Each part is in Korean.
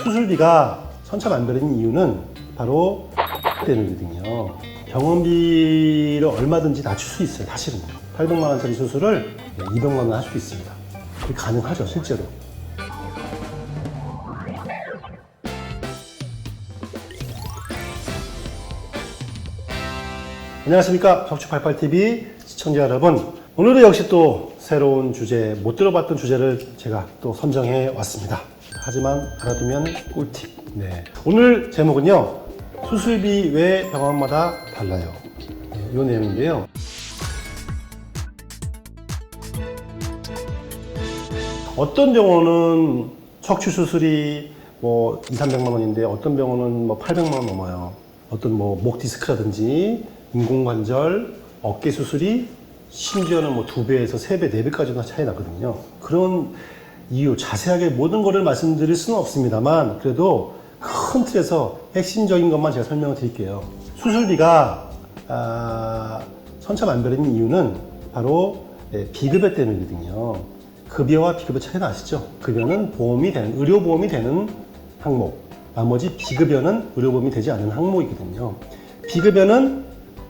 수술비가 천차만별인 이유는 바로 때문이거든요. 병원비를 얼마든지 낮출 수 있어요. 사실은 800만 원짜리 수술을 200만 원 할 수 있습니다. 그게 가능하죠, 실제로. 안녕하십니까, 벽추88TV 시청자 여러분. 오늘은 역시 또 새로운 주제, 못 들어봤던 주제를 제가 또 선정해 왔습니다. 하지만 알아두면 꿀팁. 오늘 제목은요, 수술비 왜 병원마다 달라요? 이 내용인데요. 어떤 병원은 척추 수술이 뭐 200~300만 원인데 어떤 병원은 뭐 800만 원 넘어요. 어떤 뭐 목 디스크라든지 인공관절, 어깨 수술이 심지어는 뭐 2배에서 3배, 4배까지도 차이 나거든요. 그런 이유, 자세하게 모든 거를 말씀드릴 수는 없습니다만 그래도 큰 틀에서 핵심적인 것만 제가 설명을 드릴게요. 수술비가 천차만별인 이유는 바로 비급여 때문이거든요. 급여와 비급여 차이 나시죠? 급여는 보험이 되는, 의료보험이 되는 항목, 나머지 비급여는 의료보험이 되지 않는 항목이거든요. 비급여는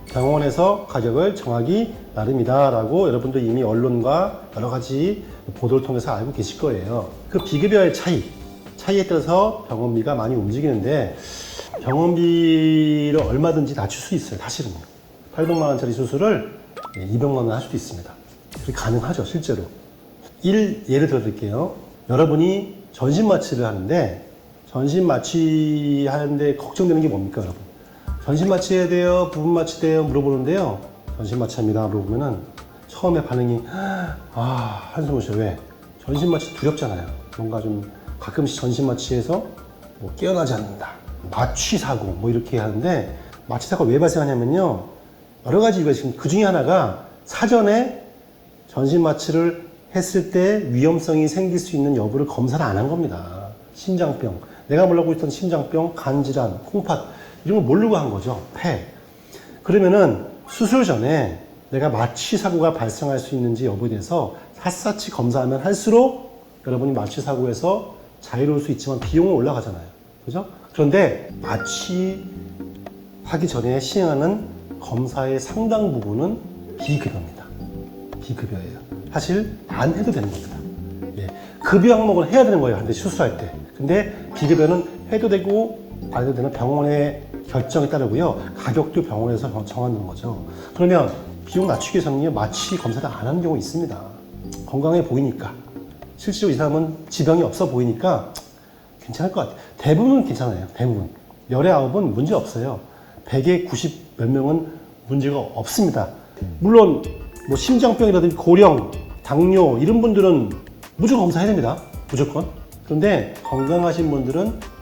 병원에서 가격을 정하기 나름이다라고 여러분도 이미 언론과 여러 가지 보도를 통해서 알고 계실 거예요. 그 비급여의 차이에 따라서 병원비가 많이 움직이는데 병원비를 얼마든지 낮출 수 있어요. 사실은요. 800만 원짜리 수술을 200만 원 할 수도 있습니다. 그게 가능하죠, 실제로. 예를 들어 드릴게요. 여러분이 전신 마취를 하는데 전신 마취 하는데 걱정되는 게 뭡니까, 여러분? 전신 마취해야 돼요? 부분 마취돼요? 물어보는데요. 전신 마취합니다. 물어보면은 처음에 반응이 한숨을 쉬어요. 왜? 전신 마취 두렵잖아요. 뭔가 좀 가끔씩 전신 마취해서 뭐 깨어나지 않는다. 마취 사고 뭐 이렇게 하는데 마취 사고가 왜 발생하냐면요. 여러 가지 이유가 지금 그 중에 하나가 사전에 전신 마취를 했을 때 위험성이 생길 수 있는 여부를 검사를 안 한 겁니다. 심장병, 내가 몰라고 있던 심장병, 간질환, 콩팥 이런 걸 모르고 한 거죠. 폐. 그러면은 수술 전에 내가 마취 사고가 발생할 수 있는지 여부에 대해서 샅샅이 검사하면 할수록 여러분이 마취 사고에서 자유로울 수 있지만 비용은 올라가잖아요. 그죠? 그런데 마취 하기 전에 시행하는 검사의 상당 부분은 비급여입니다. 비급여예요. 사실 안 해도 되는 겁니다. 급여 항목은 해야 되는 거예요. 한데 수술할 때. 근데 비급여는 해도 되고 안 해도 되는 병원의 결정에 따르고요. 가격도 병원에서 정하는 거죠. 그러면 비용 낮추기 위해서는 마취 검사를 안 하는 경우가 있습니다. 건강해 보이니까. 실제로 이 사람은 지병이 없어 보이니까 괜찮을 것 같아요. 대부분 괜찮아요. 대부분. 열의 9은 문제 없어요. 100에 90 몇 명은 문제가 없습니다. 물론 뭐 심장병이라든지 고령, 당뇨 이런 분들은 무조건 검사해야 됩니다. 무조건. 그런데 건강하신 분들은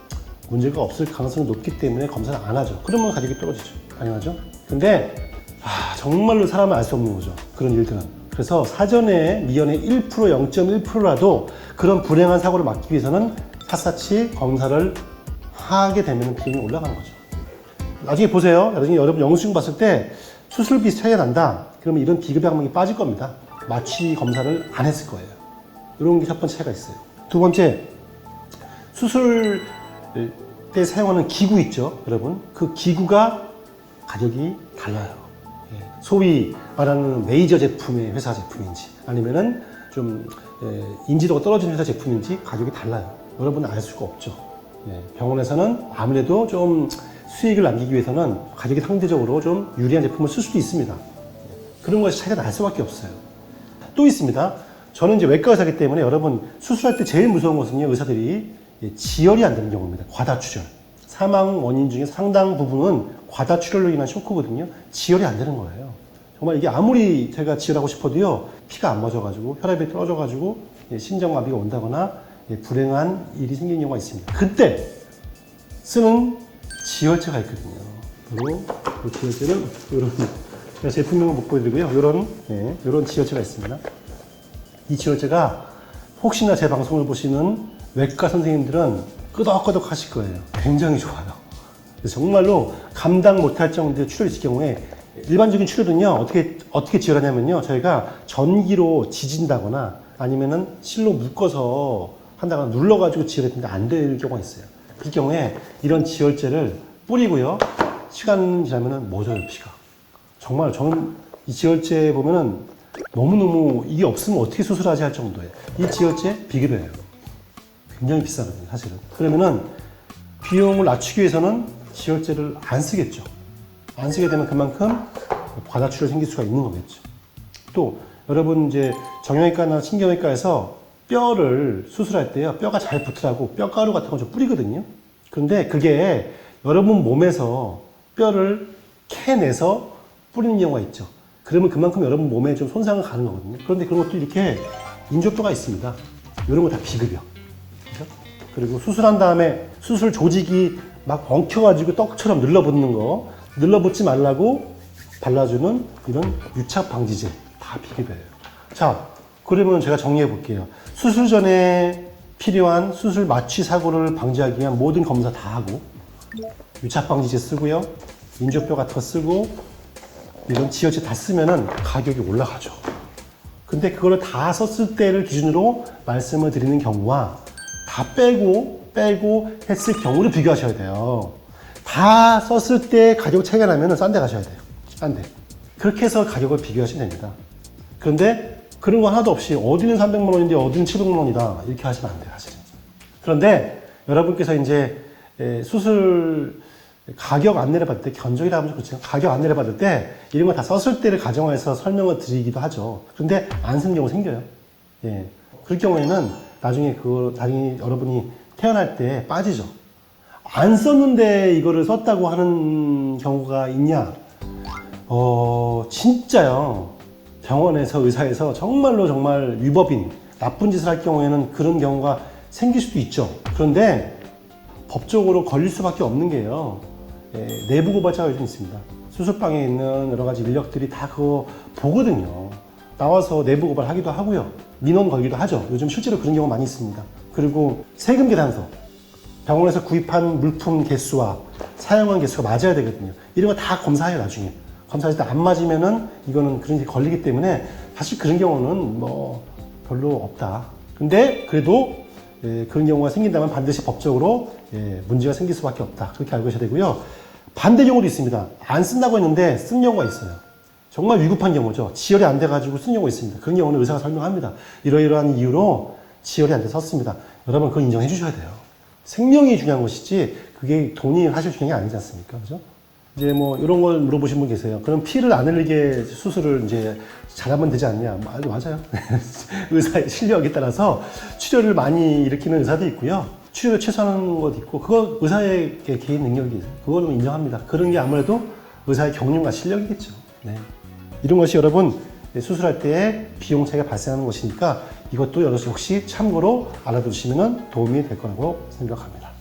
문제가 없을 가능성이 높기 때문에 검사를 안 하죠. 그러면 가격이 떨어지죠. 당연하죠. 근데 정말로 사람을 알 수 없는 거죠. 그런 일들은. 그래서 사전에 미연의 1%, 0.1%라도 그런 불행한 사고를 막기 위해서는 샅샅이 검사를 하게 되면 비용이 올라가는 거죠. 나중에 보세요. 나중에 여러분 영수증 봤을 때 수술비 차이가 난다. 그러면 이런 비급여 항목이 빠질 겁니다. 마취 검사를 안 했을 거예요. 이런 게 첫 번째 차이가 있어요. 두 번째, 수술 때 사용하는 기구 있죠, 여러분. 그 기구가 가격이 달라요. 소위 말하는 메이저 제품의 회사 제품인지 아니면은 좀 인지도가 떨어진 회사 제품인지 가격이 달라요. 여러분은 알 수가 없죠. 병원에서는 아무래도 좀 수익을 남기기 위해서는 가격이 상대적으로 좀 유리한 제품을 쓸 수도 있습니다. 그런 것이 차이가 날 수밖에 없어요. 또 있습니다. 저는 이제 외과 의사이기 때문에 여러분 수술할 때 제일 무서운 것은요, 의사들이 지혈이 안 되는 경우입니다. 과다출혈. 사망 원인 중에 상당 부분은 과다출혈로 인한 쇼크거든요. 지혈이 안 되는 거예요. 정말 이게 아무리 제가 지혈하고 싶어도요, 피가 안 맞아가지고 혈압이 떨어져가지고 심장마비가 온다거나 불행한 일이 생기는 경우가 있습니다. 그때 쓰는 지혈제가 있거든요. 바로 그 지혈제는 이런, 제가 제품명은 못 보여드리고요. 이런 지혈제가 있습니다. 이 지혈제가 혹시나 제 방송을 보시는 외과 선생님들은 끄덕끄덕 하실 거예요. 굉장히 좋아요. 정말로 감당 못할 정도의 출혈이 있을 경우에 일반적인 출혈은요, 어떻게 지혈하냐면요, 저희가 전기로 지진다거나 아니면은 실로 묶어서 한다거나 눌러가지고 지혈했는데 안 될 경우가 있어요. 그 경우에 이런 지혈제를 뿌리고요. 시간 지나면은 멎어요, 피가. 정말 저는 이 지혈제 보면은 너무너무 이게 없으면 어떻게 수술하지 할 정도예요. 이 지혈제 비급여예요. 굉장히 비싸거든요, 사실은. 그러면은 비용을 낮추기 위해서는 지혈제를 안 쓰겠죠. 안 쓰게 되면 그만큼 과다출혈이 생길 수가 있는 거겠죠. 또 여러분 이제 정형외과나 신경외과에서 뼈를 수술할 때요, 뼈가 잘 붙으라고 뼈가루 같은 거 좀 뿌리거든요. 그런데 그게 여러분 몸에서 뼈를 캐내서 뿌리는 경우가 있죠. 그러면 그만큼 여러분 몸에 좀 손상을 가는 거거든요. 그런데 그런 것도 이렇게 인조뼈가 있습니다. 이런 거 다 비급여. 그죠? 그리고 수술한 다음에 수술 조직이 막 엉켜가지고 떡처럼 늘러붙는 거, 늘러붙지 말라고 발라주는 이런 유착 방지제, 다 비급여예요. 자, 그러면 제가 정리해 볼게요. 수술 전에 필요한 수술 마취 사고를 방지하기 위한 모든 검사 다 하고, 유착 방지제 쓰고요, 인조뼈 같은 거 쓰고, 이런 지혈제 다 쓰면은 가격이 올라가죠. 근데 그거를 다 썼을 때를 기준으로 말씀을 드리는 경우와 다 빼고 했을 경우를 비교하셔야 돼요. 다 썼을 때 가격 차이가 나면은 싼 데 가셔야 돼요. 싼 데. 그렇게 해서 가격을 비교하시면 됩니다. 그런데 그런 거 하나도 없이 어디는 300만 원인데 어디는 700만 원이다. 이렇게 하시면 안 돼요, 사실은. 그런데 여러분께서 이제 수술 가격 안내를 받을 때, 견적이라 하면 그렇지만 가격 안내를 받을 때 이런 거 다 썼을 때를 가정해서 설명을 드리기도 하죠. 그런데 안 쓰는 경우 생겨요. 예. 그럴 경우에는 나중에 여러분이 태어날 때 빠지죠. 안 썼는데 이거를 썼다고 하는 경우가 있냐? 진짜요. 병원에서 의사에서 정말로 정말 위법인 나쁜 짓을 할 경우에는 그런 경우가 생길 수도 있죠. 그런데 법적으로 걸릴 수밖에 없는 게요. 내부 고발자가 요즘 있습니다. 수술방에 있는 여러 가지 인력들이 다 그거 보거든요. 나와서 내부 고발하기도 하고요. 민원 걸기도 하죠. 요즘 실제로 그런 경우가 많이 있습니다. 그리고 세금 계산서, 병원에서 구입한 물품 개수와 사용한 개수가 맞아야 되거든요. 이런 거 다 검사해요, 나중에. 검사할 때 안 맞으면은 이거는 그런 게 걸리기 때문에 사실 그런 경우는 뭐 별로 없다. 근데 그래도 그런 경우가 생긴다면 반드시 법적으로 문제가 생길 수밖에 없다. 그렇게 알고 계셔야 되고요. 반대 경우도 있습니다. 안 쓴다고 했는데 쓴 경우가 있어요. 정말 위급한 경우죠. 지혈이 안 돼가지고 쓴 경우가 있습니다. 그런 경우는 의사가 설명합니다. 이러이러한 이유로 지혈이 안 돼서 썼습니다. 여러분 그건 인정해 주셔야 돼요. 생명이 중요한 것이지 그게 돈이 사실 중요한 게 아니지 않습니까? 그죠? 이제 뭐 이런 걸 물어보신 분 계세요. 그럼 피를 안 흘리게 수술을 이제 잘하면 되지 않냐? 맞아요. 의사의 실력에 따라서 출혈을 많이 일으키는 의사도 있고요. 출혈을 최소화하는 것도 있고, 그거 의사의 개인 능력이 있어요. 그거는 인정합니다. 그런 게 아무래도 의사의 경륜과 실력이겠죠. 네. 이런 것이 여러분 수술할 때 비용 차이가 발생하는 것이니까 이것도 역시 참고로 알아두시면 도움이 될 거라고 생각합니다.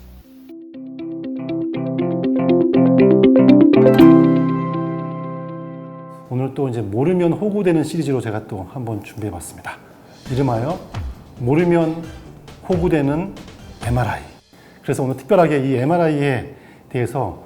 오늘 또 이제 모르면 호구되는 시리즈로 제가 또 한번 준비해 봤습니다. 이름하여 모르면 호구되는 MRI. 그래서 오늘 특별하게 이 MRI에 대해서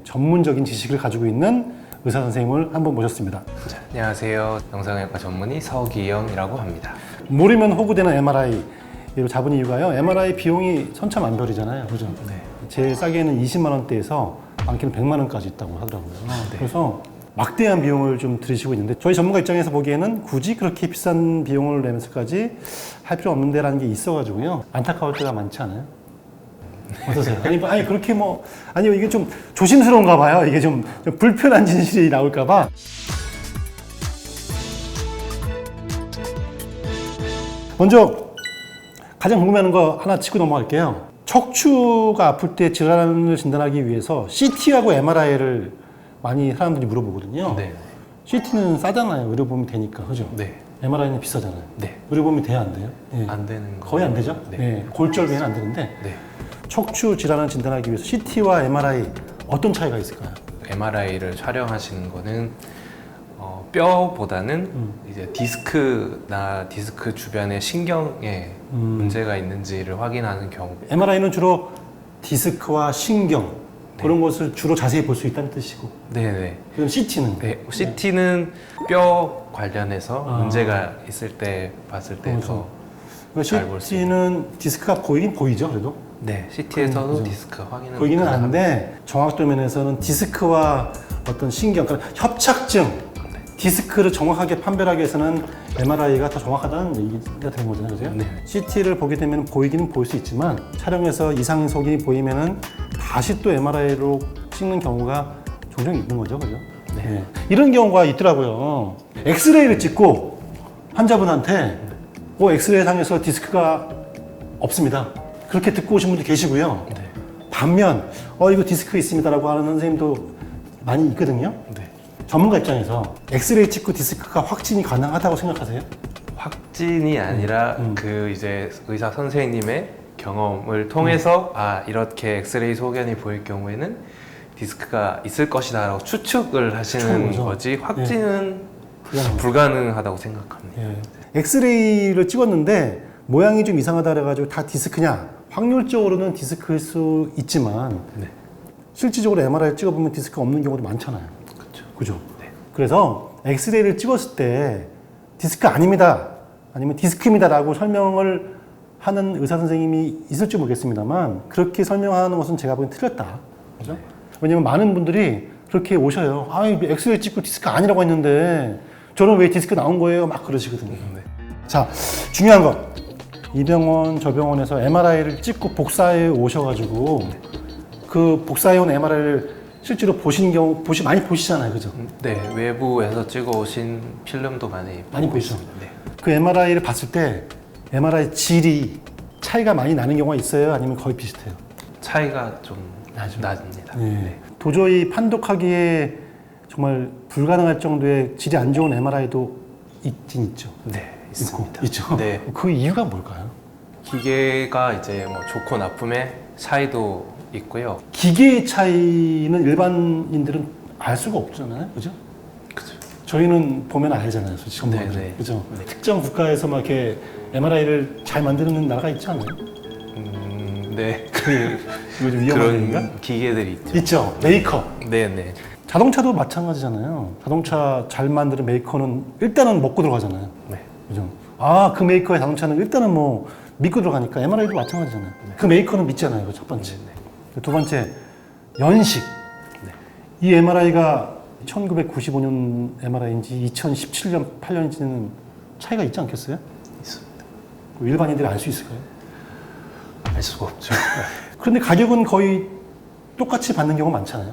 전문적인 지식을 가지고 있는 의사 선생님을 한번 모셨습니다. 자, 안녕하세요. 영상외과 전문의 서기영이라고 합니다. 모르면 호구되는 MRI로 잡은 이유가요. MRI 비용이 천차만별이잖아요. 그죠? 네. 제일 싸게는 20만 원대에서 많게는 100만 원까지 있다고 하더라고요. 네. 그래서 막대한 비용을 좀 들이시고 있는데 저희 전문가 입장에서 보기에는 굳이 그렇게 비싼 비용을 내면서까지 할 필요 없는 데라는 게 있어가지고요. 안타까울 때가 많지 않아요? 어떠세요? 아니 그렇게 아니 이게 좀 조심스러운가 봐요. 이게 좀 불편한 진실이 나올까 봐. 먼저 가장 궁금해하는 거 하나 짚고 넘어갈게요. 척추가 아플 때 질환을 진단하기 위해서 CT하고 MRI를 많이 사람들이 물어보거든요. 네. CT는 싸잖아요. 의료보험이 되니까. 그죠? 네. MRI는 비싸잖아요. 네. 의료보험이 돼야 안 돼요? 네. 안 되는 거. 거의 안 되죠? 네. 네. 골절 외에는 안 되는데 네. 척추 질환을 진단하기 위해서 CT와 MRI 어떤 차이가 있을까요? MRI를 촬영하시는 거는 뼈보다는 이제 디스크나 디스크 주변의 신경에 문제가 있는지를 확인하는 경우. MRI는 주로 디스크와 신경 그런 것을 주로 자세히 볼 수 있다는 뜻이고. 네네. 그럼 CT는? 네. CT는 뼈 관련해서 문제가 있을 때 봤을 때 더 잘 볼 수 있는. CT는 디스크가 보이긴 보이죠, 그래도? 네, CT에서도 그죠. 디스크 확인은 보이기는 가능합니다. 하는데 정확도 면에서는 디스크와 어떤 신경, 그러니까 협착증, 디스크를 정확하게 판별하기 위해서는 MRI가 더 정확하다는 얘기가 되는 거잖아요, 그죠? 네. CT를 보게 되면 보이기는 보일 수 있지만 촬영에서 이상 소견이 보이면은 다시 또 MRI로 찍는 경우가 종종 있는 거죠, 그죠? 네. 이런 경우가 있더라고요. 엑스레이를 찍고 환자분한테 엑스레이 상에서 디스크가 없습니다. 그렇게 듣고 오신 분도 계시고요. 네. 반면 이거 디스크 있습니다라고 하는 선생님도 많이 있거든요. 네. 전문가 입장에서 엑스레이 찍고 디스크가 확진이 가능하다고 생각하세요? 확진이 아니라 그 이제 의사 선생님의 경험을 통해서 이렇게 엑스레이 소견이 보일 경우에는 디스크가 있을 것이다라고 추측을 하시는 거죠. 거지 확진은 불가능합니다. 불가능하다고 생각합니다. 예. 엑스레이를 찍었는데 모양이 좀 이상하다 그래가지고 다 디스크냐? 확률적으로는 디스크일 수 있지만 네. 실질적으로 MRI 찍어보면 디스크가 없는 경우도 많잖아요. 그렇죠. 그죠? 네. 그래서 엑스레이를 찍었을 때 디스크 아닙니다. 아니면 디스크입니다라고 설명을 하는 의사 선생님이 있을지 모르겠습니다만 그렇게 설명하는 것은 제가 보기엔 틀렸다. 그죠? 왜냐면 많은 분들이 그렇게 오셔요. 엑스레이 찍고 디스크 아니라고 했는데 저는 왜 디스크 나온 거예요? 막 그러시거든요. 네. 자, 중요한 것. 이 병원, 저 병원에서 MRI를 찍고 복사해 오셔가지고 그 복사해 온 MRI를 실제로 보신 경우 많이 보시잖아요, 그죠? 네, 외부에서 찍어오신 필름도 많이 보고 보이죠? 있습니다. 네. 그 MRI를 봤을 때 MRI 질이 차이가 많이 나는 경우가 있어요? 아니면 거의 비슷해요? 차이가 좀 나죠. 납니다. 네. 도저히 판독하기에 정말 불가능할 정도의 질이 안 좋은 MRI도 있긴 있죠. 네, 있습니다. 있죠. 네. 그 이유가 뭘까요? 기계가 이제 뭐 좋고 나쁨의 차이도 있고요. 기계의 차이는 일반인들은 알 수가 없잖아요, 그죠? 그죠. 저희는 보면 알잖아요, 솔직히 전문가들은. 네, 네. 그죠? 네. 특정 국가에서 막 이렇게 MRI를 잘 만드는 나라가 있지 않아요? 네. 이거 좀 위험한 얘기인가? 그런 기계들이 있죠. 있죠. 메이커. 네, 네. 자동차도 마찬가지잖아요. 자동차 잘 만드는 메이커는 일단은 먹고 들어가잖아요. 네. 그죠? 그 메이커의 자동차는 일단은 뭐 믿고 들어가니까 MRI도 마찬가지잖아요. 그 메이커는 믿잖아요. 그 첫 번째. 네. 두 번째, 연식. 네. 이 MRI가 1995년 MRI인지 2017년, 8년인지는 차이가 있지 않겠어요? 있습니다. 일반인들이 알 수 있을까요? 알 수가 없죠. 그런데 가격은 거의 똑같이 받는 경우가 많잖아요.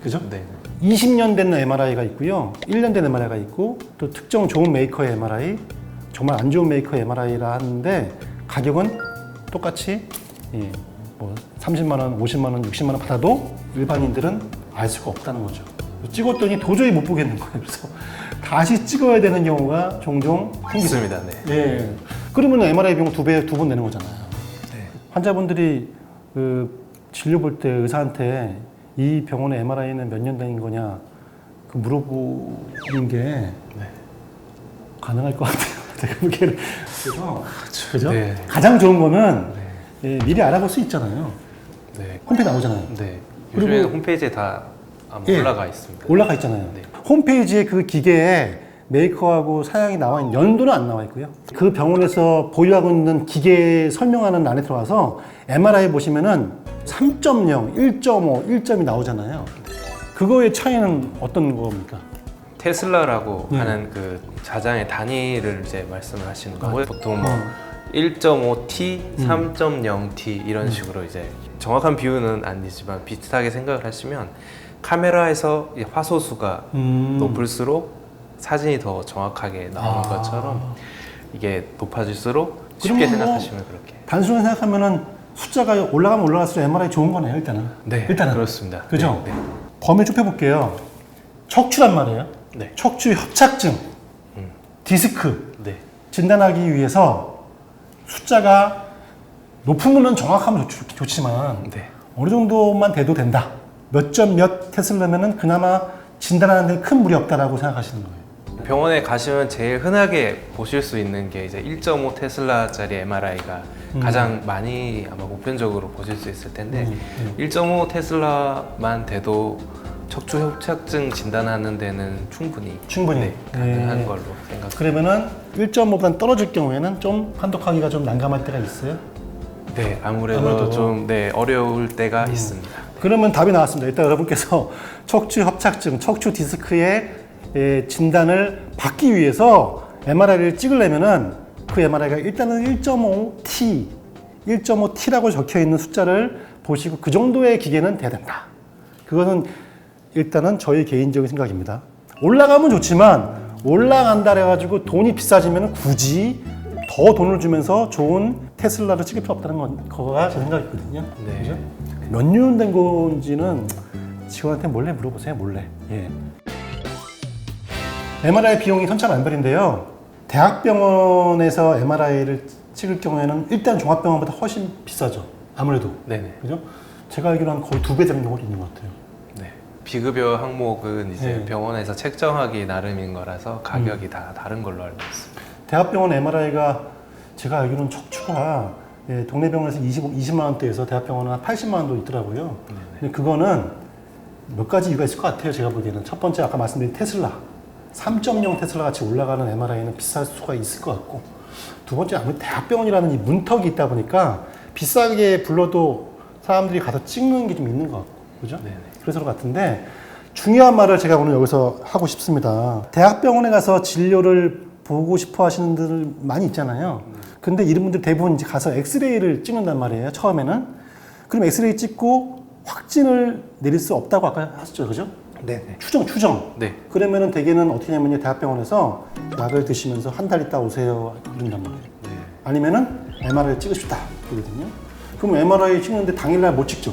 그죠? 네. 20년 된 MRI가 있고요. 1년 된 MRI가 있고 또 특정 좋은 메이커의 MRI, 정말 안 좋은 메이커의 MRI라 하는데 가격은 똑같이 뭐 30만 원, 50만 원, 60만 원 받아도 일반인들은 알 수가 없다는 거죠. 찍었더니 도저히 못 보겠는 거예요. 그래서 다시 찍어야 되는 경우가 종종 생기습니다. 있습니다. 네. 예. 그러면 MRI 비용 두 번 내는 거잖아요. 네. 환자분들이 그 진료 볼 때 의사한테 이 병원의 MRI는 몇 년 된 거냐 그 물어보는 게 네. 가능할 것 같아요. 제가 보기에는. 그래서 그죠? 네. 가장 좋은 거는 미리 알아볼 수 있잖아요. 네. 홈페이지 나오잖아요. 네. 그리고- 요즘에 홈페이지에 다 아마 예. 올라가 있습니다. 올라가 있잖아요. 네. 홈페이지에 그 기계에 메이커하고 사양이 나와 있는 연도는 안 나와 있고요. 그 병원에서 보유하고 있는 기계 설명하는 안에 들어가서 MRI 보시면은 3.0, 1.5, 1점이 나오잖아요. 그거의 차이는 어떤 겁니까? 테슬라라고 네. 하는 그 자장의 단위를 이제 말씀을 하시는 거고요. 보통 뭐 어. 1.5T, 3.0T 이런 식으로 이제 정확한 비율은 아니지만 비슷하게 생각을 하시면 카메라에서 이 화소수가 높을수록 사진이 더 정확하게 나오는 것처럼 이게 높아질수록 쉽게 그러면 뭐 생각하시면 그렇게. 단순히 생각하면은 숫자가 올라가면 올라갈수록 MRI 좋은 거네요, 일단은. 네, 일단은. 그렇습니다. 그죠? 네, 네. 범위 좁혀볼게요. 척추란 말이에요. 네. 척추 협착증, 음. 디스크 네. 진단하기 위해서 숫자가 높은 거는 정확하면 좋지만 네. 어느 정도만 돼도 된다. 몇 점 몇 테슬라면은 그나마 진단하는 데 큰 무리 없다라고 생각하시는 거예요. 병원에 가시면 제일 흔하게 보실 수 있는 게 이제 1.5 테슬라짜리 MRI가 가장 많이 아마 보편적으로 보실 수 있을 텐데 1.5 테슬라만 돼도 척추 협착증 진단하는 데는 충분히 충분히. 가능한 네. 걸로 생각. 그러면은 1.5보다 떨어질 경우에는 좀 판독하기가 좀 난감할 때가 있어요. 네, 아무래도 아무래도. 좀 어려울 때가 있습니다. 그러면 답이 나왔습니다. 일단 여러분께서 척추 협착증, 척추 디스크의 진단을 받기 위해서 MRI를 찍으려면은 그 MRI가 일단은 1.5T, 1.5T라고 적혀 있는 숫자를 보시고 그 정도의 기계는 돼야 된다. 그것은 일단은 저희 개인적인 생각입니다. 올라가면 좋지만 올라간다 해가지고 돈이 비싸지면 굳이 더 돈을 주면서 좋은 테슬라를 찍을 필요 없다는 거가 제 생각이거든요. 네. 그죠? 몇 년 된 건지는 직원한테 몰래 물어보세요. 몰래. 예. MRI 비용이 천차만별인데요. 대학병원에서 MRI를 찍을 경우에는 일단 종합병원보다 훨씬 비싸죠. 아무래도. 네네. 그죠? 제가 알기로는 거의 2배 되는 경우도 있는 것 같아요. 네. 비급여 항목은 이제 네. 병원에서 책정하기 나름인 거라서 가격이 다 다른 걸로 알고 있습니다. 대학병원 MRI가 제가 알기로는 척추가 동네 병원에서 20만 원대에서 대학병원은 한 80만 원도 있더라고요. 근데 그거는 몇 가지 이유가 있을 것 같아요. 제가 보기에는 첫 번째 아까 말씀드린 테슬라 3.0 테슬라 같이 올라가는 MRI는 비쌀 수가 있을 것 같고, 두 번째 아무래도 대학병원이라는 이 문턱이 있다 보니까 비싸게 불러도 사람들이 가서 찍는 게 좀 있는 것 같고, 그죠? 네네. 그래서 그런 것 같은데 중요한 말을 제가 오늘 여기서 하고 싶습니다. 대학병원에 가서 진료를 보고 싶어 하시는 분들 많이 있잖아요. 근데 이런 분들 대부분 이제 가서 엑스레이를 찍는단 말이에요. 처음에는. 그럼 엑스레이 찍고 확진을 내릴 수 없다고 아까 하셨죠. 그죠? 네네. 추정. 네. 그러면은 대개는 어떻게 하냐면요. 대학병원에서 약을 드시면서 한 달 있다 오세요. 그런단 말이에요. 네. 아니면은 MRI 찍고 싶다. 그러거든요. 그럼 MRI 찍는데 당일날 못 찍죠.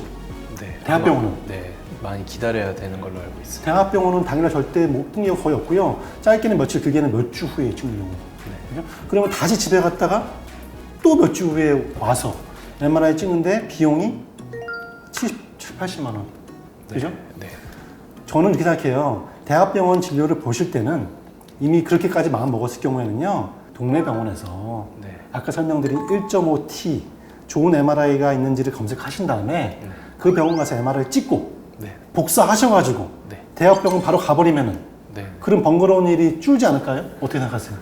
네. 대학병원은? 네. 많이 기다려야 되는 걸로 알고 있습니다. 대학병원은 당일날 절대 못 찍는 경우가 거의 없고요. 짧게는 며칠, 길게는 몇 주 후에 찍는 경우. 그죠? 그러면 다시 집에 갔다가 또 몇 주 후에 와서 MRI 찍는데 비용이 70, 80만 원. 그죠? 네. 저는 이렇게 생각해요. 대학병원 진료를 보실 때는 이미 그렇게까지 마음 먹었을 경우에는요, 동네 병원에서 네. 아까 설명드린 1.5T 좋은 MRI가 있는지를 검색하신 다음에 그 병원 가서 MRI 찍고 네. 복사하셔가지고 네. 대학병원 바로 가버리면은 네. 그럼 번거로운 일이 줄지 않을까요? 어떻게 생각하세요?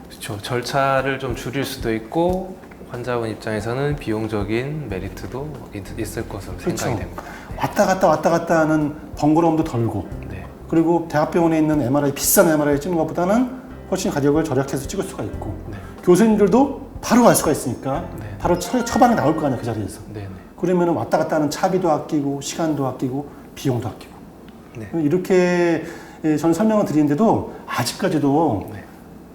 그렇죠. 절차를 좀 줄일 수도 있고 환자분 입장에서는 비용적인 메리트도 있을 것으로 그렇죠. 생각이 됩니다. 왔다 갔다 하는 번거로움도 덜고, 네. 그리고 대학병원에 있는 MRI, 비싼 MRI 찍는 것보다는 훨씬 가격을 절약해서 찍을 수가 있고, 네. 교수님들도 바로 갈 수가 있으니까 네. 바로 처방이 나올 거 아니에요, 그 자리에서. 네. 그러면 왔다 갔다 하는 차비도 아끼고 시간도 아끼고 비용도 아끼고. 네. 이렇게 저는 설명을 드리는데도 아직까지도 네.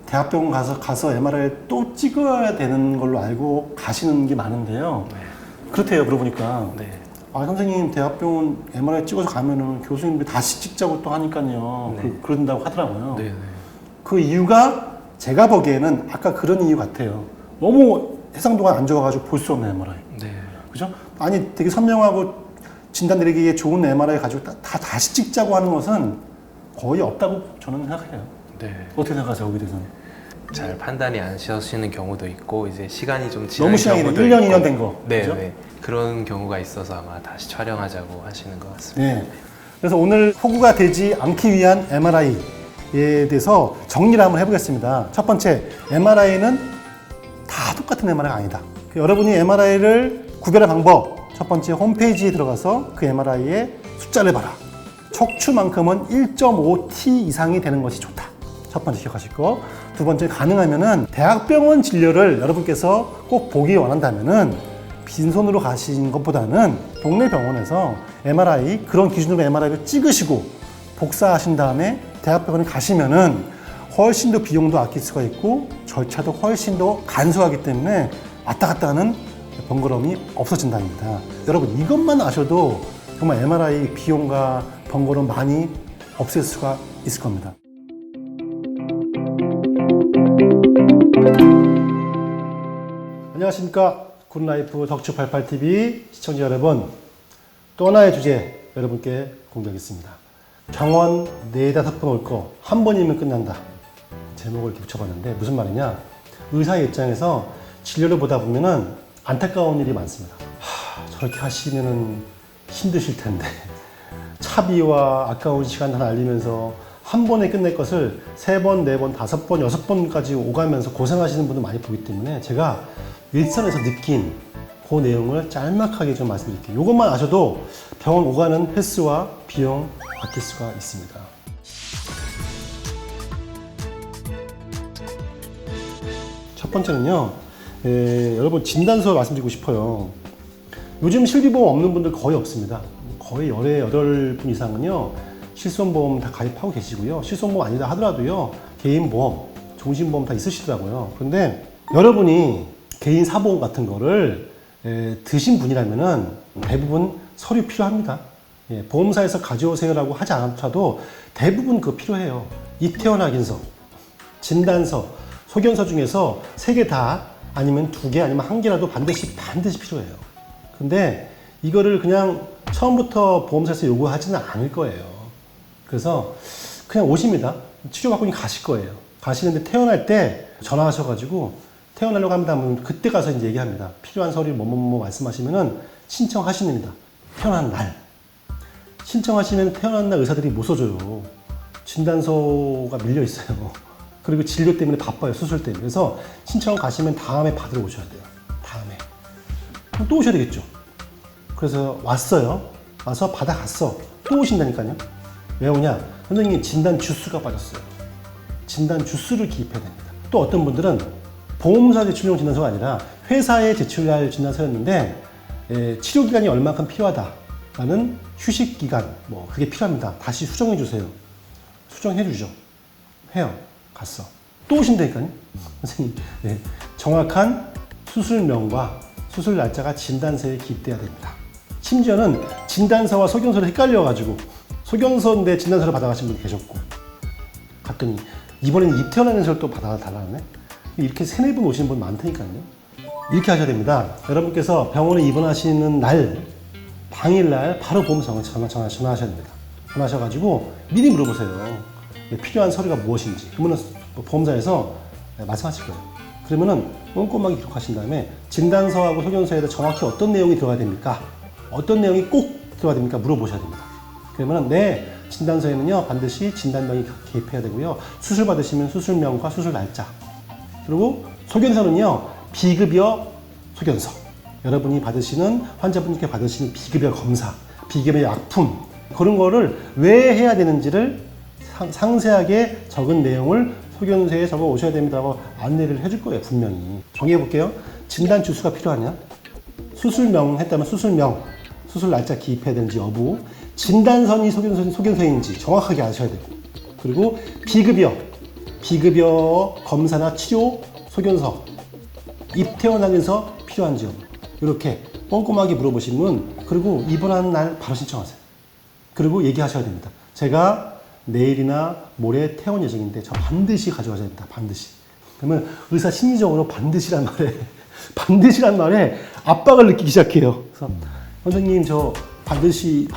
대학병원 가서 MRI를 또 찍어야 되는 걸로 알고 가시는 게 많은데요. 네. 그렇대요, 그러고 보니까. 네. 아, 선생님, 대학병원 MRI 찍어서 가면은 교수님들이 다시 찍자고 또 하니까요. 네. 그런다고 하더라고요. 네. 네. 그 이유가 제가 보기에는 아까 그런 이유 같아요. 너무 해상도가 안 좋아가지고 볼 수 없는 MRI. 네. 그죠? 아니, 되게 선명하고 진단 내리기에 좋은 MRI 가지고 다시 찍자고 하는 것은 거의 없다고 저는 생각해요. 네. 어떻게 생각하세요, 거기에 대해서는? 잘 판단이 안 서시는 경우도 있고 이제 시간이 좀 지난 너무 시간이 경우도 1년, 있고. 2년 된 거. 네, 그죠? 네. 그런 경우가 있어서 아마 다시 촬영하자고 하시는 것 같습니다. 네. 그래서 오늘 호구가 되지 않기 위한 MRI에 대해서 정리를 한번 해보겠습니다. 첫 번째, MRI는 다 똑같은 MRI가 아니다. 여러분이 MRI를 구별할 방법, 첫 번째 홈페이지에 들어가서 그 MRI의 숫자를 봐라. 척추만큼은 1.5T 이상이 되는 것이 좋다. 첫 번째 기억하실 거. 두 번째, 가능하면은 대학병원 진료를 여러분께서 꼭 보기 원한다면은 빈손으로 가시는 것보다는 동네 병원에서 MRI, 그런 기준으로 MRI를 찍으시고 복사하신 다음에 대학병원에 가시면은 훨씬 더 비용도 아낄 수가 있고 절차도 훨씬 더 간소하기 때문에 왔다 갔다 하는 번거로움이 없어진답니다. 여러분, 이것만 아셔도 정말 MRI 비용과 번거로움 많이 없앨 수가 있을 겁니다. 안녕하십니까. 굿라이프 덕추88TV 시청자 여러분, 또 하나의 주제 여러분께 공개하겠습니다. 병원 4-5번 올 거 한 번이면 끝난다. 제목을 이렇게 붙여봤는데 무슨 말이냐, 의사의 입장에서 진료를 보다 보면은 안타까운 일이 많습니다. 저렇게 하시면은 힘드실 텐데 차비와 아까운 시간 다 날리면서 한 번에 끝낼 것을 3번, 4번, 5번, 6번까지 오가면서 고생하시는 분들 많이 보기 때문에 제가 일선에서 느낀 그 내용을 짤막하게 좀 말씀드릴게요. 이것만 아셔도 병원 오가는 횟수와 비용 아낄 수가 있습니다. 첫 번째는요, 여러분 진단서 말씀드리고 싶어요. 요즘 실비보험 없는 분들 거의 없습니다. 거의 열에 8분 이상은요, 실손보험 다 가입하고 계시고요. 실손보험 아니다 하더라도요, 개인보험, 종신보험 다 있으시더라고요. 그런데 여러분이 개인 사보험 같은 거를 드신 분이라면은 대부분 서류 필요합니다. 예, 보험사에서 가져오세요라고 하지 않더라도 대부분 그거 필요해요. 입퇴원 확인서, 진단서, 소견서 중에서 3개 다 아니면 2개 아니면 1개라도 반드시 필요해요. 근데 이거를 그냥 처음부터 보험사에서 요구하지는 않을 거예요. 그래서 그냥 오십니다. 치료받고 가실 거예요. 가시는데 퇴원할 때 전화하셔가지고 퇴원하려고 합니다 하면 그때 가서 이제 얘기합니다. 필요한 서류 뭐뭐뭐 말씀하시면은 신청하십니다. 퇴원한 날. 신청하시면 퇴원한 날 의사들이 못 써줘요. 진단서가 밀려 있어요. 그리고 진료 때문에 바빠요. 수술 때문에. 그래서 신청 가시면 다음에 받으러 오셔야 돼요. 다음에. 그럼 또 오셔야 되겠죠. 그래서 왔어요. 와서 받아갔어. 또 오신다니까요. 왜 오냐? 선생님 진단 주수가 빠졌어요. 진단 주수를 기입해야 됩니다. 또 어떤 분들은 보험사 제출용 진단서가 아니라 회사에 제출할 진단서였는데 치료기간이 얼마큼 필요하다라는 휴식기간 뭐 그게 필요합니다. 다시 수정해 주세요. 수정해 주죠. 해요. 갔어. 또 오신다니까요. 선생님 정확한 수술명과 수술 날짜가 진단서에 기입돼야 됩니다. 심지어는 진단서와 소견서를 헷갈려가지고 소견서인데 진단서를 받아가신 분이 계셨고 갔더니 이번에는 입퇴원하는 서를 또 받아달라네. 이렇게 3-4분 오시는 분 많다니까요. 이렇게 하셔야 됩니다. 여러분께서 병원에 입원하시는 날 당일날 바로 보험사에 전화하셔야 됩니다. 전화하셔가지고 미리 물어보세요. 필요한 서류가 무엇인지. 그러면 보험사에서 말씀하실 거예요. 그러면은 꼼꼼하게 기록하신 다음에 진단서하고 소견서에 정확히 어떤 내용이 들어가야 됩니까? 어떤 내용이 꼭 들어가야 됩니까? 물어보셔야 됩니다. 그러면 네, 진단서에는요 반드시 진단명이 기입해야 되고요. 수술 받으시면 수술명과 수술 날짜. 그리고 소견서는요 비급여 소견서. 여러분이 받으시는 환자분께 받으시는 비급여 검사, 비급여 약품 그런 거를 왜 해야 되는지를 상세하게 적은 내용을 소견서에 적어 오셔야 됩니다라고 안내를 해줄 거예요. 분명히. 정리해 볼게요. 진단 주수가 필요하냐? 수술명 했다면 수술명, 수술 날짜 기입해야 되는지 여부, 진단선이 소견서인지 정확하게 아셔야 되고, 그리고 비급여 검사나 치료 소견서, 입퇴원 확인서 필요한지 여부 이렇게 꼼꼼하게 물어보시면 그리고 입원하는 날 바로 신청하세요. 그리고 얘기하셔야 됩니다. 제가 내일이나 모레 퇴원 예정인데 저 반드시 가져가셔야 됩니다. 반드시. 그러면 의사 심리적으로 반드시란 말에 압박을 느끼기 시작해요. 그래서 선생님 저 반드시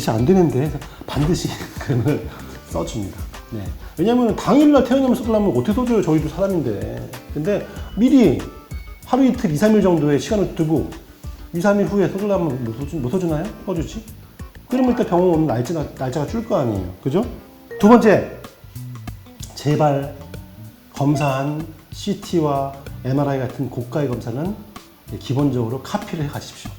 안 되는데 반드시 그걸 써줍니다. 네. 왜냐면 당일날 퇴원하면 써주려면 어떻게 써줘요? 저희도 사람인데. 근데 미리 하루 이틀 2-3일 정도의 시간을 두고 2-3일 후에 써주려면 못 써주나요? 써주지? 그러면 일단 병원 오는 날짜가 줄 거 아니에요. 그죠? 두 번째, 제발 검사한 CT와 MRI 같은 고가의 검사는 기본적으로 카피를 해 가십시오.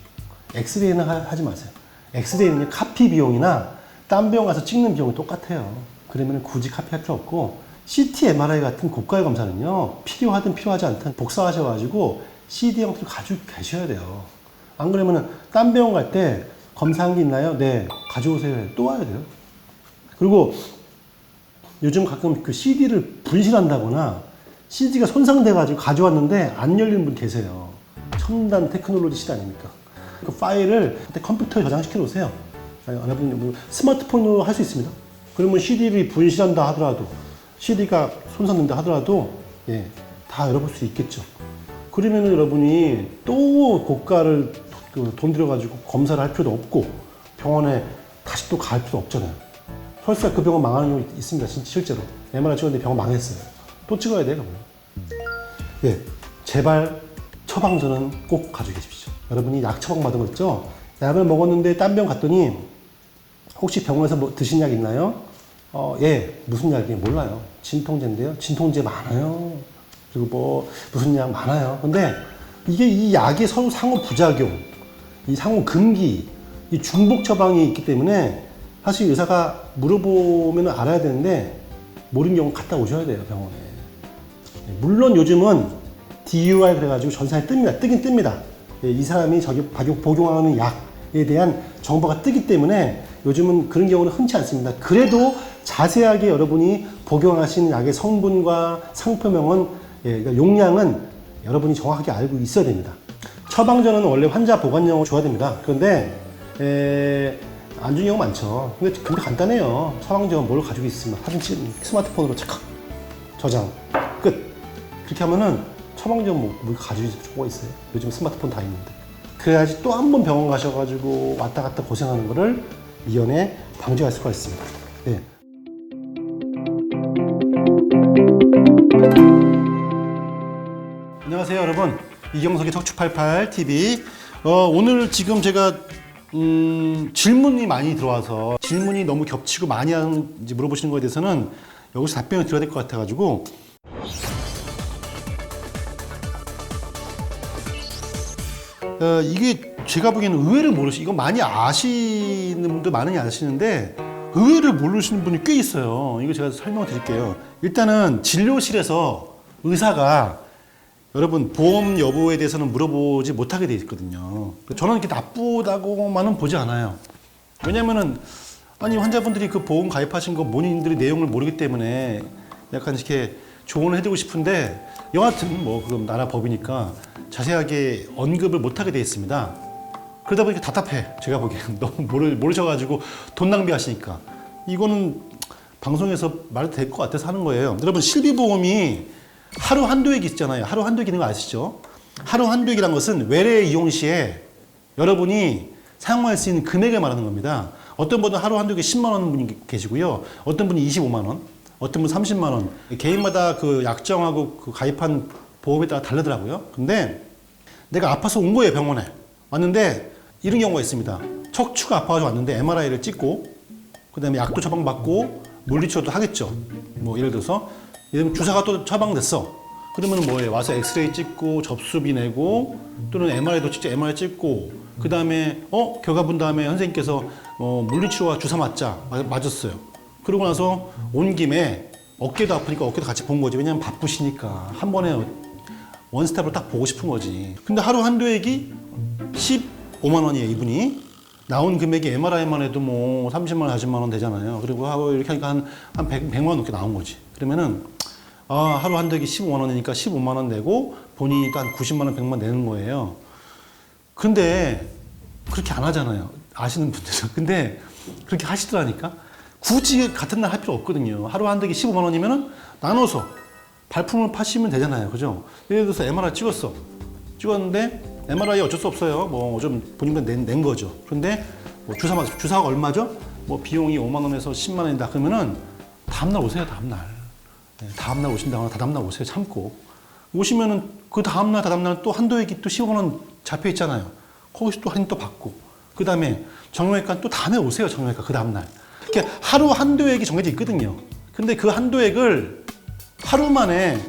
엑스레이는 하지 마세요. 엑스레이는 카피 비용이나 딴 병원 가서 찍는 비용이 똑같아요. 그러면 굳이 카피할 필요 없고 CT, MRI 같은 고가의 검사는요 필요하든 필요하지 않든 복사하셔가지고 CD 형태로 가지고 계셔야 돼요. 안 그러면은 딴 병원 갈 때 검사한 게 있나요? 네, 가져오세요. 또 와야 돼요. 그리고 요즘 가끔 그 CD를 분실한다거나 CD가 손상돼가지고 가져왔는데 안 열리는 분 계세요. 첨단 테크놀로지 시대 아닙니까? 그 파일을 컴퓨터에 저장시켜 놓으세요. 여러분 스마트폰으로 할 수 있습니다. 그러면 CD를 분실한다 하더라도 CD가 손상된다 하더라도 다 열어볼 수 있겠죠. 그러면 여러분이 또 고가를 돈 들여가지고 검사를 할 필요도 없고 병원에 다시 또 갈 필요도 없잖아요. 설사 그 병원 망하는 경우 있습니다. 실제로. MRI 찍었는데 병원 망했어요. 또 찍어야 돼요. 네, 제발 처방전은 꼭 가지고 계십시오. 여러분이 약 처방 받은 거 있죠? 약을 먹었는데 딴 병 갔더니 혹시 병원에서 뭐 드신 약 있나요? 예, 무슨 약이에요? 몰라요. 진통제인데요. 진통제 많아요. 그리고 뭐 무슨 약 많아요. 근데 이게 이 약의 서로 상호 부작용, 이 상호 금기, 이 중복 처방이 있기 때문에 사실 의사가 물어보면 알아야 되는데 모르는 경우 갔다 오셔야 돼요, 병원에. 물론 요즘은 DUI 그래가지고 전산에 뜹니다. 뜨긴 뜹니다. 이 사람이 저기 복용하는 약에 대한 정보가 뜨기 때문에 요즘은 그런 경우는 흔치 않습니다. 그래도 자세하게 여러분이 복용하신 약의 성분과 상표명은, 그러니까 용량은 여러분이 정확하게 알고 있어야 됩니다. 처방전은 원래 환자 보관용으로 줘야 됩니다. 그런데 안 주는 경우 많죠. 근데 간단해요. 처방전 뭘 가지고 있으면 사진 찍 스마트폰으로 착각 저장 끝. 그렇게 하면은 처방전 뭐 가지고 있을 필요가 있어요. 요즘 스마트폰 다 있는데. 그래야지 또 한 번 병원 가셔가지고 왔다 갔다 고생하는 거를 미연에 방지할 수가 있습니다. 네. 안녕하세요, 여러분. 이경석의 척추88TV. 오늘 지금 제가 질문이 많이 들어와서 질문이 너무 겹치고 많이 하는지 물어보시는 거에 대해서는 여기서 답변을 드려야 될 것 같아가지고 이게 제가 보기에는 의외를 이거 많이 아시는 분들 많이 아시는데 의외를 모르시는 분이 꽤 있어요. 이거 제가 설명을 드릴게요. 일단은 진료실에서 의사가 여러분 보험 여부에 대해서는 물어보지 못하게 돼 있거든요. 저는 이렇게 나쁘다고만은 보지 않아요. 왜냐면은 아니 환자분들이 그 보험 가입하신 거 본인들이 내용을 모르기 때문에 약간 이렇게 조언을 해드리고 싶은데 여하튼 뭐 그럼 나라 법이니까 자세하게 언급을 못하게 돼 있습니다. 그러다 보니까 답답해. 제가 보기엔 너무 모르셔가지고 돈 낭비하시니까 이거는 방송에서 말해도 될 것 같아서 하는 거예요. 여러분 실비보험이 하루 한도액 있잖아요. 하루 한도액 있는 거 아시죠? 하루 한도액이란 것은 외래 이용 시에 여러분이 사용할 수 있는 금액을 말하는 겁니다. 어떤 분은 하루 한도액이 10만 원 분이 계시고요. 어떤 분이 25만 원, 어떤 분은 30만 원. 개인마다 그 약정하고 그 가입한 보험에 따라 다르더라고요. 근데 내가 아파서 온 거예요, 병원에. 왔는데 이런 경우가 있습니다. 척추가 아파가지고 왔는데 MRI를 찍고 그 다음에 약도 처방받고 물리치료도 하겠죠. 뭐 예를 들어서 주사가 또 처방됐어. 그러면 뭐예요? 와서 엑스레이 찍고 접수비 내고 또는 MRI도 직접 MRI 찍고 그 다음에 결과 본 다음에 선생님께서 물리치료와 주사 맞았어요. 그러고 나서 온 김에 어깨도 아프니까 어깨도 같이 본 거지. 왜냐면 바쁘시니까 한 번에 원스텝으로 딱 보고 싶은 거지. 근데 하루 한도액이 15만 원이에요, 이분이. 나온 금액이 MRI만 해도 뭐 30만 원, 40만 원 되잖아요. 그리고 하고 이렇게 하니까 한 100만 원 넘게 나온 거지. 그러면은 하루 한도액이 15만 원이니까 15만 원 내고 본인이 또 한 90만 원, 100만 원 내는 거예요. 근데 그렇게 안 하잖아요. 아시는 분들은. 근데 그렇게 하시더라니까. 굳이 같은 날 할 필요 없거든요. 하루 한도액이 15만 원이면은 나눠서 발품을 파시면 되잖아요. 그죠? 예를 들어서 MRI 찍었는데 MRI 어쩔 수 없어요. 뭐 좀 본인만 낸 거죠. 그런데 뭐 주사가 얼마죠? 뭐 비용이 5만 원에서 10만 원이다. 그러면은 다음날 오세요. 다음날. 네, 다음날 오신다거나 다다음날 오세요. 참고. 오시면은 그 다음날 또 한도액이 또 15만 원 잡혀 있잖아요. 거기서 또 할인 또 받고. 그 다음에 정형외과 또 다음에 오세요. 정형외과 그 다음날. 이렇게 하루 한도액이 정해져 있거든요. 근데 그 한도액을 하루 만에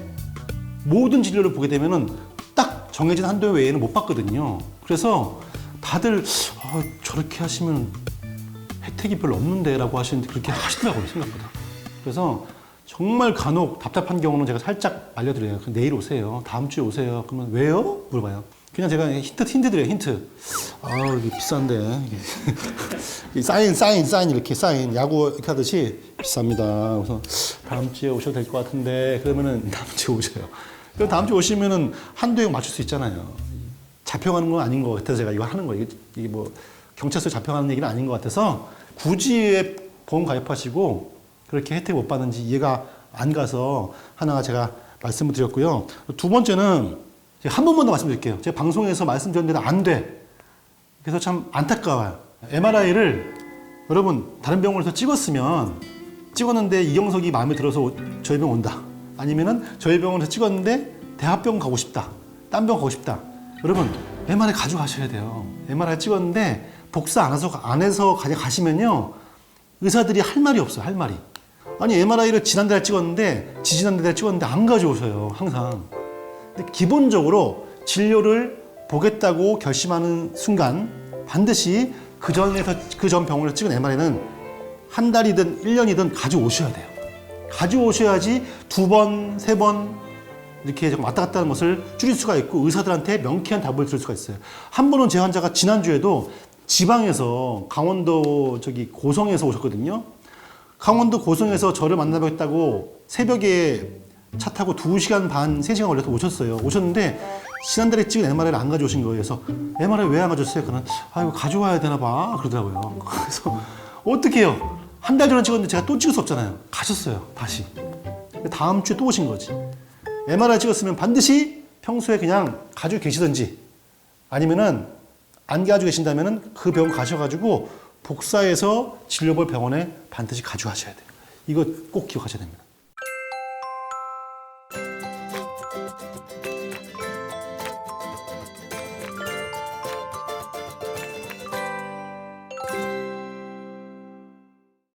모든 진료를 보게 되면은 딱 정해진 한도 외에는 못 받거든요. 그래서 다들 저렇게 하시면 혜택이 별로 없는데 라고 하시는데 그렇게 하시더라고요, 생각보다. 그래서 정말 간혹 답답한 경우는 제가 살짝 알려드려요. 내일 오세요. 다음 주에 오세요. 그러면 왜요? 물어봐요. 그냥 제가 힌트 드려요, 힌트. 이게 비싼데. 이게 사인, 이렇게 사인. 야구 이렇게 하듯이 비쌉니다. 그래서 다음 주에 오셔도 될 것 같은데, 그러면은 다음 주에 오셔요. 그럼 다음 주에 오시면은 한도액 맞출 수 있잖아요. 잡혀가는 건 아닌 것 같아서 제가 이거 하는 거예요. 이게 뭐 경찰서에 잡혀가는 얘기는 아닌 것 같아서 굳이 보험 가입하시고 그렇게 혜택 못 받는지 이해가 안 가서 하나 제가 말씀을 드렸고요. 두 번째는 한 번만 더 말씀드릴게요. 제가 방송에서 말씀드렸는데 안 돼. 그래서 참 안타까워요. MRI를 여러분 다른 병원에서 찍었는데 이경석이 마음에 들어서 저희 병원 온다. 아니면은 저희 병원에서 찍었는데 대학병원 가고 싶다. 딴 병원 가고 싶다. 여러분 MRI 가져가셔야 돼요. MRI 찍었는데 복사 안 해서 가시면요. 의사들이 할 말이 없어요. 할 말이. 아니 MRI를 지난달에 찍었는데 안 가져오셔요. 항상. 근데 기본적으로 진료를 보겠다고 결심하는 순간 반드시 그 전 병원에서 찍은 MRI는 한 달이든 1년이든 가져오셔야 돼요. 가져오셔야지 2번, 3번 이렇게 왔다 갔다 하는 것을 줄일 수가 있고 의사들한테 명쾌한 답을 들을 수가 있어요. 한 번은 제 환자가 지난주에도 지방에서 강원도 고성에서 오셨거든요. 강원도 고성에서 저를 만나뵙겠다고 새벽에 차 타고 2시간 반, 3시간 걸려서 오셨어요. 오셨는데 지난달에 찍은 MRI를 안 가져오신 거예요. 그래서 MRI 왜 안 가져오셨어요? 그러면 이거 가져와야 되나 봐 그러더라고요. 그래서 어떻게 해요? 한 달 전에 찍었는데 제가 또 찍을 수 없잖아요. 가셨어요. 다시. 다음 주에 또 오신 거지. MRI 찍었으면 반드시 평소에 그냥 가지고 계시든지 아니면은 안 가지고 계신다면은 그 병원 가셔가지고 복사해서 진료볼 병원에 반드시 가져가셔야 돼요. 이거 꼭 기억하셔야 됩니다.